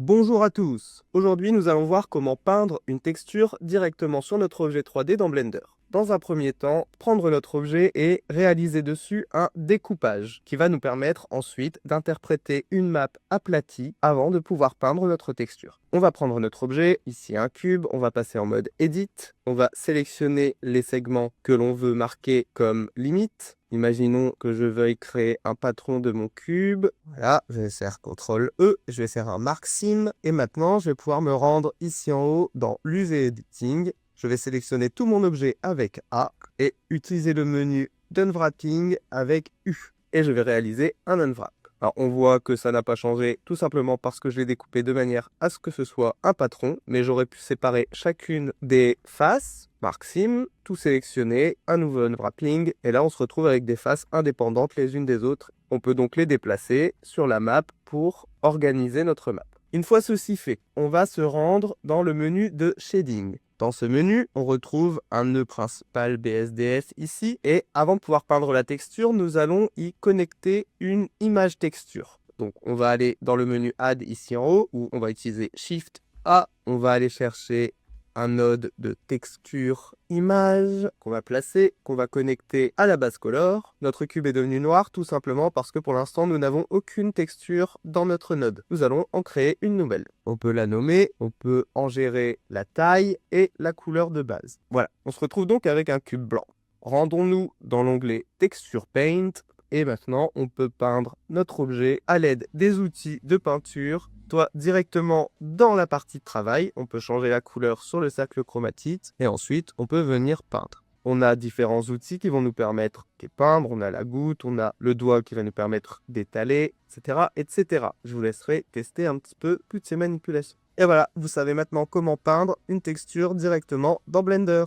Bonjour à tous! Aujourd'hui, nous allons voir comment peindre une texture directement sur notre objet 3D dans Blender. Dans un premier temps, prendre notre objet et réaliser dessus un découpage qui va nous permettre ensuite d'interpréter une map aplatie avant de pouvoir peindre notre texture. On va prendre notre objet, ici un cube, on va passer en mode Edit, on va sélectionner les segments que l'on veut marquer comme limite. Imaginons que je veuille créer un patron de mon cube. Voilà, je vais faire CTRL E, je vais faire un Mark Sim. Et maintenant, je vais pouvoir me rendre ici en haut dans l'UV Editing. Je vais sélectionner tout mon objet avec A et utiliser le menu d'Unwrapping avec U. Et je vais réaliser un Unwrap. Alors, on voit que ça n'a pas changé tout simplement parce que je l'ai découpé de manière à ce que ce soit un patron, mais j'aurais pu séparer chacune des faces, Mark Sim, tout sélectionner, un nouveau unwrapping, et là on se retrouve avec des faces indépendantes les unes des autres. On peut donc les déplacer sur la map pour organiser notre map. Une fois ceci fait, on va se rendre dans le menu de Shading. Dans ce menu, on retrouve un nœud principal BSDS ici, et avant de pouvoir peindre la texture, nous allons y connecter une image texture. Donc on va aller dans le menu Add ici en haut, où on va utiliser Shift A, on va aller chercher un node de texture image qu'on va placer, qu'on va connecter à la base color. Notre cube est devenu noir tout simplement parce que pour l'instant nous n'avons aucune texture dans notre node. Nous allons en créer une nouvelle. On peut la nommer, on peut en gérer la taille et la couleur de base. Voilà, on se retrouve donc avec un cube blanc. Rendons-nous dans l'onglet Texture Paint et maintenant on peut peindre notre objet à l'aide des outils de peinture soit directement dans la partie de travail. On peut changer la couleur sur le cercle chromatite et ensuite on peut venir peindre. On a différents outils qui vont nous permettre de peindre. On a la goutte, on a le doigt qui va nous permettre d'étaler, etc., etc. Je vous laisserai tester un petit peu toutes ces manipulations. Et voilà, vous savez maintenant comment peindre une texture directement dans Blender.